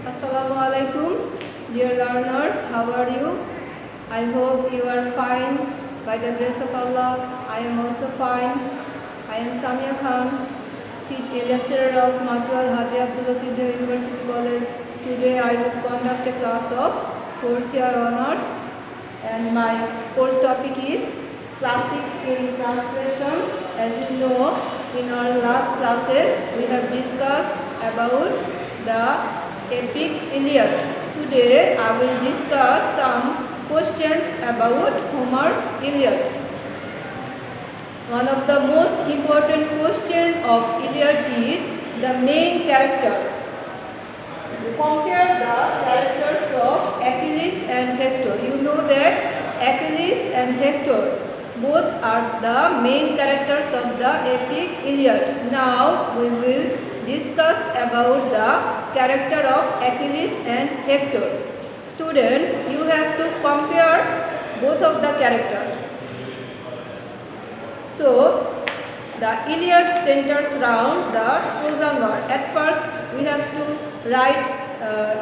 Assalamualaikum, dear learners, how are you? I hope you are fine. By the grace of Allah, I am also fine. I am Samia Khan, a lecturer of Matwal Haji Abdul Latif University College. Today I will conduct a class of 4th year honors, and my course topic is classics in translation. As you know, in our last classes we have discussed about the epic Iliad. Today I will discuss some questions about Homer's Iliad. One of the most important questions of Iliad is the main character. Compare the characters of Achilles and Hector. You know that Achilles and Hector both are the main characters of the epic Iliad. Now we will discuss about the character of Achilles and Hector. Students, you have to compare both of the characters. So, the Iliad centers around the Trojan War. At first, we have to write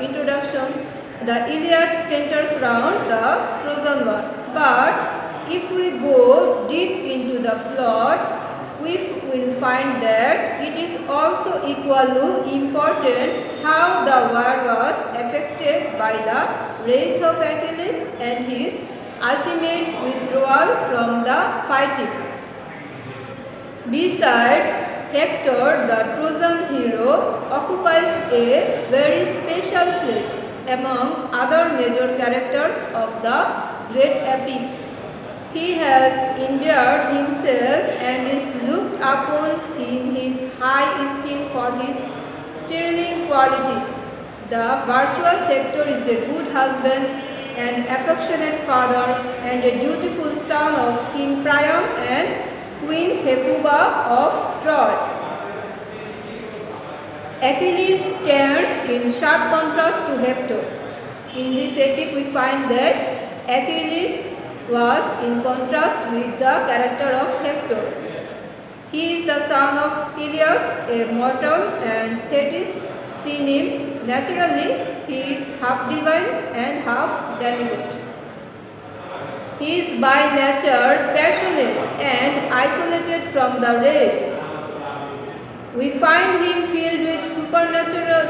introduction. The Iliad centers around the Trojan War. But if we go deep into the plot, we will find that it is also equally important how the war was affected by the wrath of Achilles and his ultimate withdrawal from the fighting. Besides, Hector, the Trojan hero, occupies a very special place among other major characters of the great epic. He has endeared himself and is looked upon in his high esteem for his sterling qualities. The virtuous Hector is a good husband, an affectionate father, and a dutiful son of King Priam and Queen Hecuba of Troy. Achilles stands in sharp contrast to Hector. In this epic we find that Achilles was in contrast with the character of Hector. He is the son of Peleus, a mortal, and Thetis, sea nymph. Naturally, he is half divine and half demigod. He is by nature passionate and isolated from the rest. We find him filled with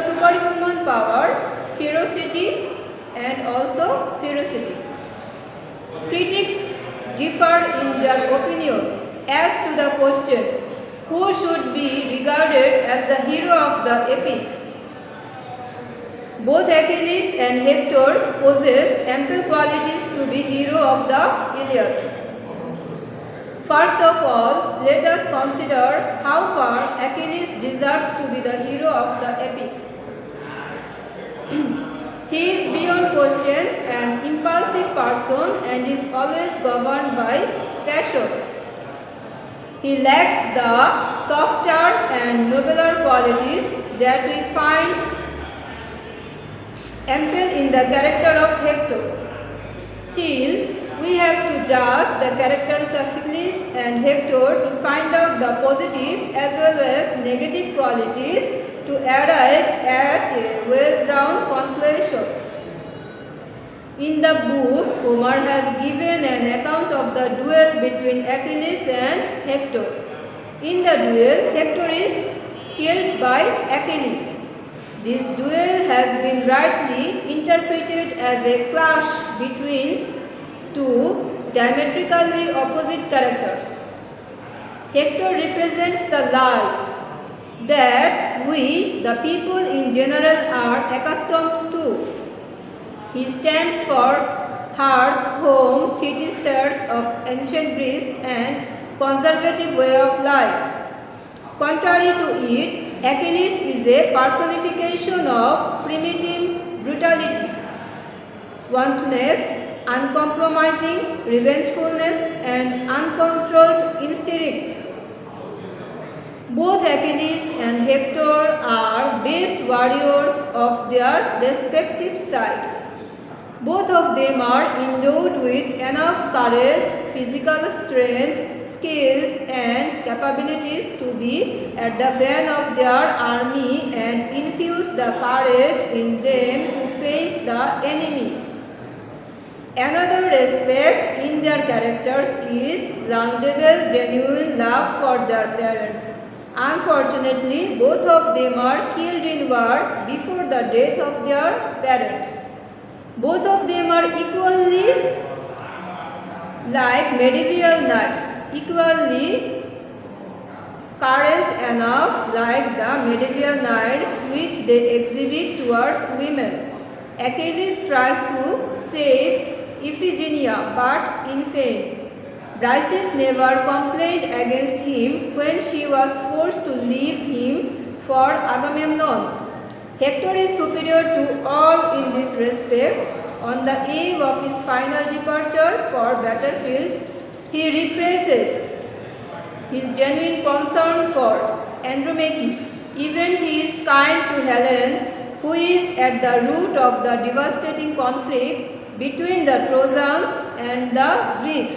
superhuman power, ferocity, and also ferocity. Critics differ in their opinion as to the question, who should be regarded as the hero of the epic. Both Achilles and Hector possess ample qualities to be hero of the Iliad. First of all, let us consider how far Achilles deserves to be the hero of the epic. He is beyond question an impulsive person and is always governed by passion. He lacks the softer and nobler qualities that we find ample in the character of Hector. Still, we have to judge the characters of Achilles and Hector to find out the positive as well as negative qualities to arrive at a well-rounded conclusion. In the book, Homer has given an account of the duel between Achilles and Hector. In the duel, Hector is killed by Achilles. This duel has been rightly interpreted as a clash between two diametrically opposite characters. Hector represents the life that we, the people in general, are accustomed to. He stands for hearth, home, city-states of ancient Greece and conservative way of life. Contrary to it, Achilles is a personification of primitive brutality, wantonness, uncompromising revengefulness, and uncontrolled instinct. Both Achilles and Hector are best warriors of their respective sides. Both of them are endowed with enough courage, physical strength, skills and capabilities to be at the van of their army and infuse the courage in them to face the enemy. Another aspect in their characters is laudable genuine love for their parents. Unfortunately, both of them are killed in war before the death of their parents. Both of them are equally like medieval knights, equally courage enough like the medieval knights which they exhibit towards women. Achilles tries to save Iphigenia but in vain. Briseis never complained against him when she was forced to leave him for Agamemnon. Hector is superior to all in this respect. On the eve of his final departure for battlefield, he represses his genuine concern for Andromache. Even he is kind to Helen, who is at the root of the devastating conflict between the Trojans and the Greeks.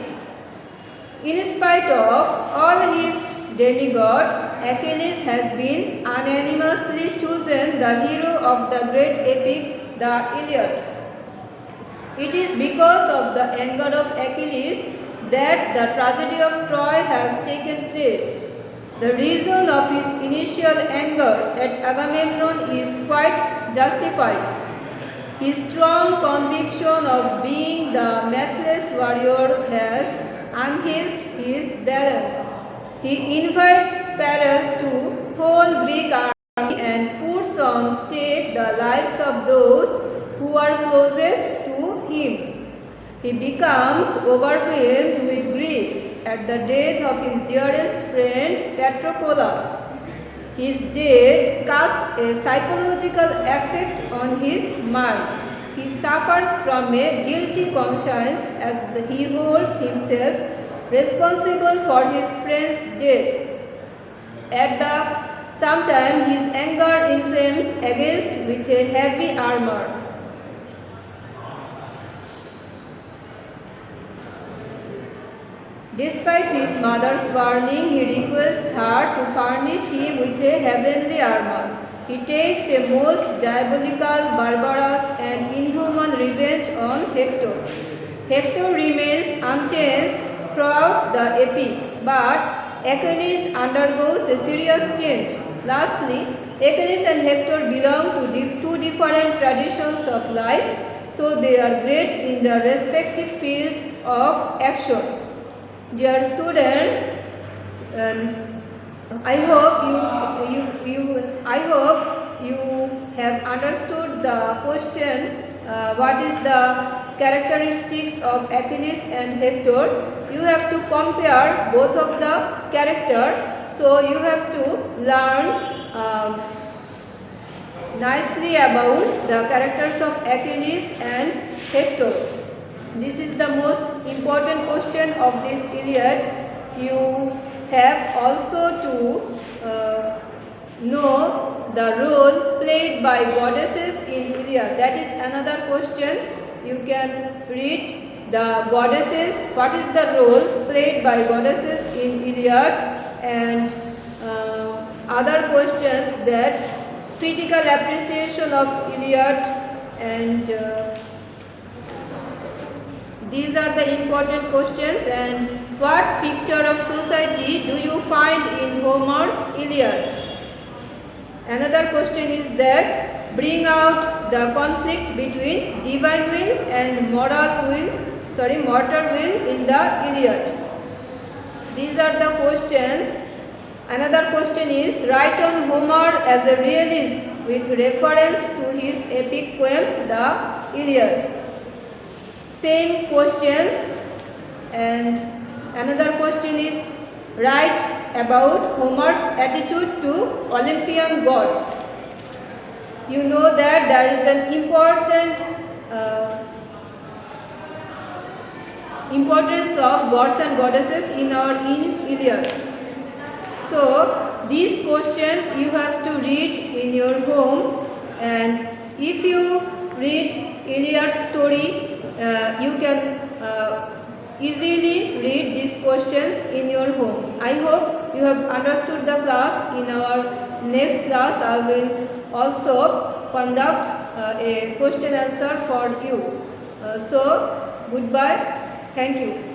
In spite of all his demigod, Achilles has been unanimously chosen the hero of the great epic, the Iliad. It is because of the anger of Achilles that the tragedy of Troy has taken place. The reason of his initial anger at Agamemnon is quite justified. His strong conviction of being the matchless warrior has unhinged his balance. He invites peril to whole Greek army and puts on stake the lives of those who are closest to him. He becomes overwhelmed with grief at the death of his dearest friend Patroclus. His death casts a psychological effect on his mind. He suffers from a guilty conscience as he holds himself responsible for his friend's death. At the same time, his anger inflames against with a heavy armor. Despite his mother's warning, he requests her to furnish him with a heavenly armor. He takes a most diabolical, barbarous and inhuman revenge on Hector. Hector remains unchanged throughout the epic, but Achilles undergoes a serious change. Lastly, Achilles and Hector belong to two different traditions of life, so they are great in their respective field of action. Dear students, I hope you have understood the question. What is the characteristics of Achilles and Hector? You have to compare both of the character. So you have to learn nicely about the characters of Achilles and Hector. This is the most important question of this Iliad. You have also to know the role played by goddesses in Iliad. That is another question. You can read the goddesses, what is the role played by goddesses in Iliad, and other questions, that critical appreciation of Iliad, and these are the important questions. And what picture of society do you find in Homer's Iliad? Another question is that bring out the conflict between divine will and mortal will in the Iliad. These are the questions. Another question is write on Homer as a realist with reference to his epic poem, the Iliad. Same questions. And another question is write about Homer's attitude to Olympian gods. You know that there is an importance of gods and goddesses in Iliad. So these questions you have to read in your home, and if you read Iliad story, you can easily read these questions in your home. I hope you have understood the class. In our next class, I will also conduct a question answer for you. So goodbye. Thank you.